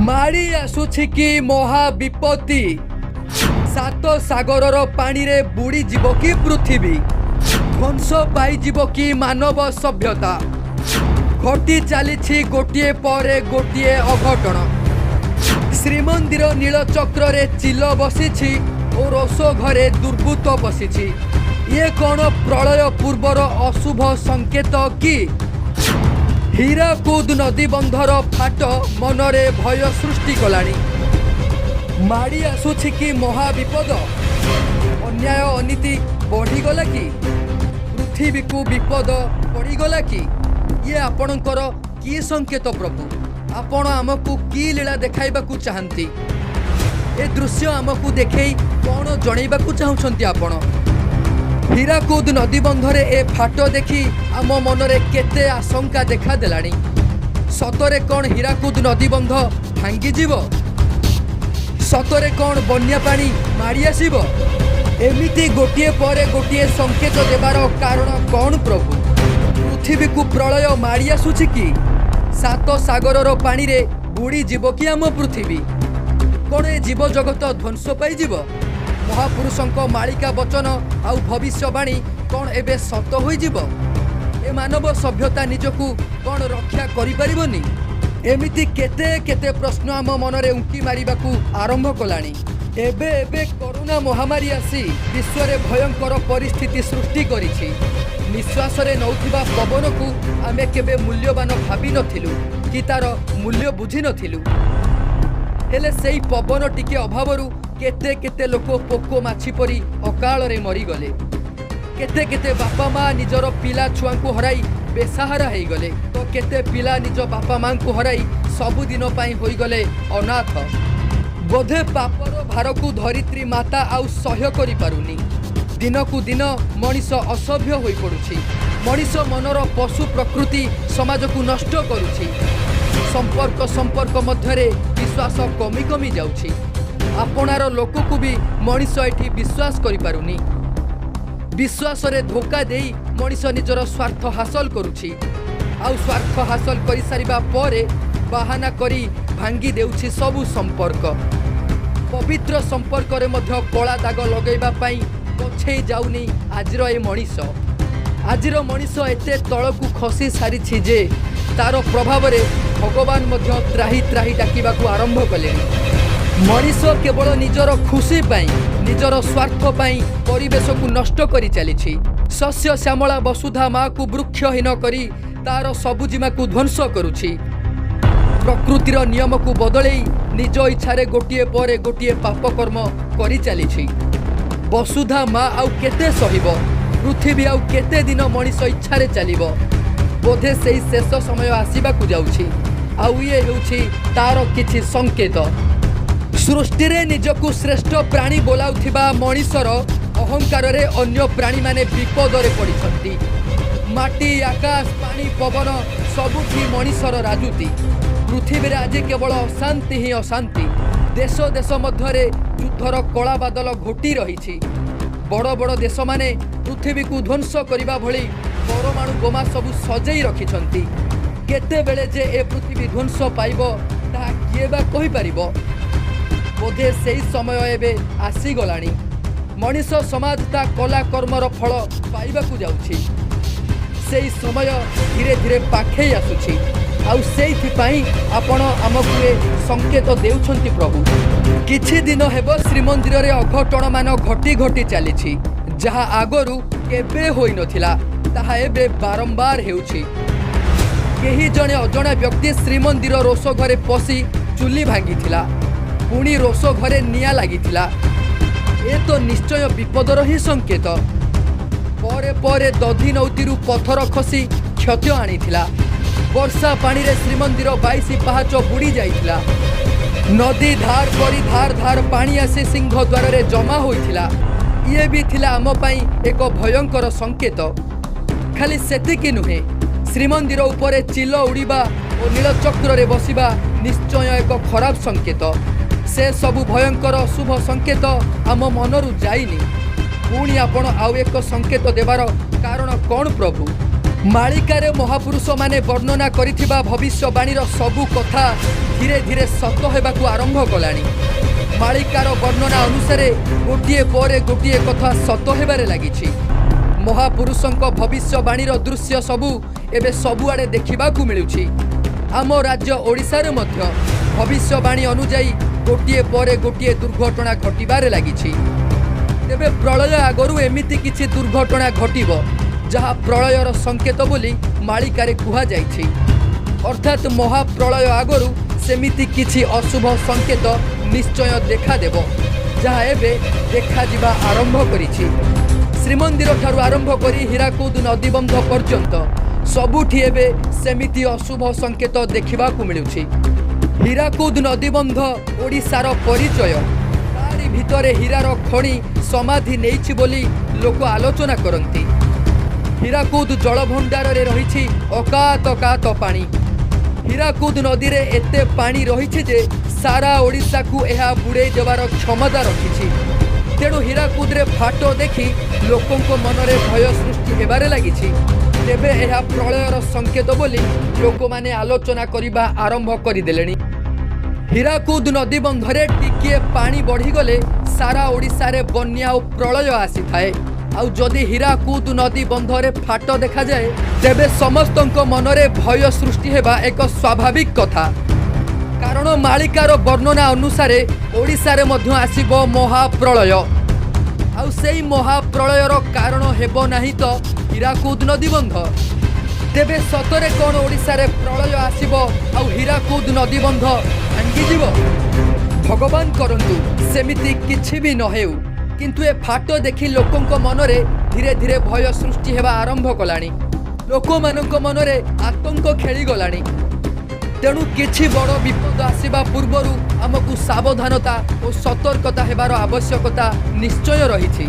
माड़ी आसुछि कि महा विपत्ति सात सागरर पानी रे बुड़ी जीव कि पृथ्वी ध्वंस पाइजिव कि मानव सभ्यता घटी चली गोटे पर गोटे अघटन श्रीमंदिर नीलचक्र रे चिल बसी और रोष घरे दुर्बृत्त बसी ये कौन प्रलय पूर्वर अशुभ संकेत कि हीराकुद नदी बंधर फाट मनरे भय सृष्टि कलानी माड़ी आसुछि कि महाविपद अन्याय अनीति बढ़ीगला कि पृथ्वी को विपद पड़गला कि ये आपणकर कि संकेत प्रभु आपण आमको कि लीला देखाइबाकू चाहंती ए दृश्य आमको देखै कौन जणैबाकू चाहुछंती आपण हीराकुद नदी बंधरे ए फाट देखी आम मनरे केते आशंका देखा देलानी सतरे कौन हीराकुद नदी बंध भांगी जीव सतरे कौन बन्या पानी माड़ी आसीब एमिति गोटिए पर गोटिए संकेत देवार कारण कौन प्रभु पृथ्वी को प्रलय माड़ी आसुछि कि सात सागरर पानी रे बुड़ी जीव कि आम पृथ्वी कौन ए जीव जगत ध्वंस पाई जीव महापुरुषों मालिका वचन आउ भविष्यवाणी कौन एबे सत हो ए मानव सभ्यता निजकू कौन रक्षा करिपारिबनी एमिति केते केते प्रश्न आम मनरे उंकी मारिबाकू आरंभ कलानी एबे एबे कोरोना महामारी आसी विश्व रे भयंकर परिस्थिति सृष्टि करिछि निश्वास रे नौथिबा पवन को आमे केबे मूल्यवान भाबी नथिलु कि तार मूल्य बुझी नथिलु हेले सेई पवन टिके अभावरू केते केते लोक पोको माछी परी अकाल रे मरी गले केते केते बापा माँ निजर पिला छुआ को हराई बेसहारा हो गले तो केते पिला निज बापा माँ को हराई सबुदिन पाई होई गले अनाथ बोधे पापर भार को धरित्री माता आउ सह्य करि पारुनी दिन को दिन मनीष असभ्य होई पड़ुछि मनीष मनर पशु प्रकृति समाज को नष्ट करुछि संपर्क संपर्क मध्यरे विश्वास कमी कमी जाउछि आपणार लोक को भी मनीष एठी विश्वास करि पारुनी विश्वास रे धोखा देई मनीष निजर स्वार्थ हासिल करुछि आउ स्वार्थ हासिल करि सारिबा परे बहाना करी भांगी देउछि सबु संपर्क पवित्र संपर्क रे मध्य कला दाग लगैबा पई पछै जाउनी आजिर ए मनीष एते तळकू खसी सारिछि जे तार प्रभाव रे भगवान मध्य त्राही त्राही डाकिबाकू आरंभ कले मनीष केवल निजर खुशी पाई निजर स्वार्थ पाई परिवेश को नष्ट करी चली शस्य श्यामला वसुधा माँ को वृक्षहीन करी तार सबुजिमा को ध्वंस करुछि प्रकृतिर नियम को बदले निज इच्छारे गोटिए पर गोटिए पाप कर्म करी चली वसुधा माँ आउ केते सहिब पृथ्वी आउ केते दिन मनीष इच्छारे चलिब बोधे से शेष समय आसवाक जाउछि आउ ये हेउछि तार किछि संकेत सृष्टि रे निजकू श्रेष्ठ प्राणी बोलाउथिबा मनीषर अहंकार रे अन्य प्राणी माने विपद रे पड़िछंती माटी आकाश पानी पवन सबुठी मनीषर राजुती पृथ्वी रे आज केवल अशांति ही अशांति देश देश मध्य रे युद्धर कला बादल घोटी रही बड़ बड़ देश माने पृथ्वी को ध्वंस करने भली परमाणु बोमा सबू सजई रखिछंती केते बेले जे ए पृथ्वी ध्वंस पाइब ता किए बा कहि परिबो बोधे से समय एबे आसी गलानी मनीष समाज ता कला कर्मर फल पाइबाकू जाउछि से समय धीरे धीरे पाखे आसुछि आउ सेइथिपाई आपण आमकू ए संकेत देउछंती प्रभु किछि दिन हेबो श्रीमंदिर रे अघटन मान घटी घटी चलीछि जहा आगरू केबे होई नथिला ताहा एबे बारंबार हेउछि केही जणे अजणा व्यक्ति श्रीमंदिर रोष घरे पसी चुली भांगिथिला पुणी रोष घरे निया लागिथिला ए तो निश्चय विपदर ही संकेत परे परे दधी नौतीरू पथर खसी क्षति आनीथिला वर्षा पानी रे श्रीमंदिर 22 पाहाच बुड़ी जाइथिला नदी धार परी धार धार पानी आसी सिंह द्वार रे जमा होइथिला ये भी थिला आम पई एक भयंकर संकेत खाली सेतिकी नुहे श्रीमंदिर उपरे चिल उड़ीबा और नीलचक्र रे बसिबा निश्चय एक खराब संकेत से सबु भयंकर शुभ संकेत आम मनरू जाइनी पुणी आपण आउ एक संकेत देवार कारण कौन प्रभु मालिकारे महापुरुष माने वर्णना करिथिबा भविष्यवाणीर सबु कथा धीरे धीरे सत हेबाकु आरंभ कलानी। मालिकार वर्णना अनुसार गोटिए पर गोटिए कथा सत हेबारे लागिछि। महापुरुषंक भविष्यवाणीर दृश्य सबु एबे सबुआडे देखिबाकु मिलुछि। आम राज्य ओडिशारे मध्य भविष्यवाणी अनुଯାयी गोटिए पर गोटिए दुर्घटना घटिबारे लागिछि। तेबे प्रलय आगरु एमिति किछि दुर्घटना घटिबो जहाँ प्रलयर संकेत बोली मालिकारे कुहा जाइछि। अर्थात महाप्रलय आगरु सेमिति किछि अशुभ संकेत निश्चय देखा देबो जहाँ एबे देखा जिबा आरंभ करिछि। श्रीमंदिर ठारू आरंभ करी हीराकुद नदीबंध पर्यंत सबुठी एबे सेमिति अशुभ संकेत देखिबाकु मिलुछि। हीराकुद नदीबंध ओडिशार परिचय। तारी भितरे हीरार खणी समाधि नेइछि बोली लोक आलोचना करंती। हीराकुद जलभंडार रे रहिछि अकात अकात पानी। हीराकुद नदी रे एते पानी रहिछि जे सारा ओडिशा को एहा बुड़े देवार क्षमता रखिछि। तेणु हीराकुद रे फाटो देखि लोकंको मनरे भय सृष्टि हेबारे लागिछि। तेबे एहा प्रलयर संकेत बोली लोक माने आलोचना करिबा आरंभ करिदेलेनी। हीराकुद नदी बंधरे टिकिए पानी बढ़ी गले सारा ओडिशा रे बन्या और प्रलय आसी थाए। आउ जदि हीराकुद नदी बंधरे फाट देखा जाए तेबे समस्तंक मनरे भय सृष्टि हेबा एक स्वाभाविक कथा। कारण मालिकार वर्णना अनुसार ओडिशा रे मध्य आसीबो महाप्रलय। आउ सेई महाप्रलयर कारण हेबो नाही तो हीराकुद नदी बंध। तेबे सतरे कोन ओडिशा रे प्रलय आसीबो आउ हीराकुद नदी बंध भांगी जीवो? भगवान करंतु सेमिति किछि भी न हेउ, किंतु ए फाट देखि लोकंक मनरे धीरे धीरे भय सृष्टि हेबा आरंभ कलानी। लोकमानंक मनरे आतंक खेली गलानी। तेणु किछि बड़ विपद आसीबा पूर्वरु आमकु सावधानता और सतर्कता हेबार आवश्यकता निश्चय रहिछि।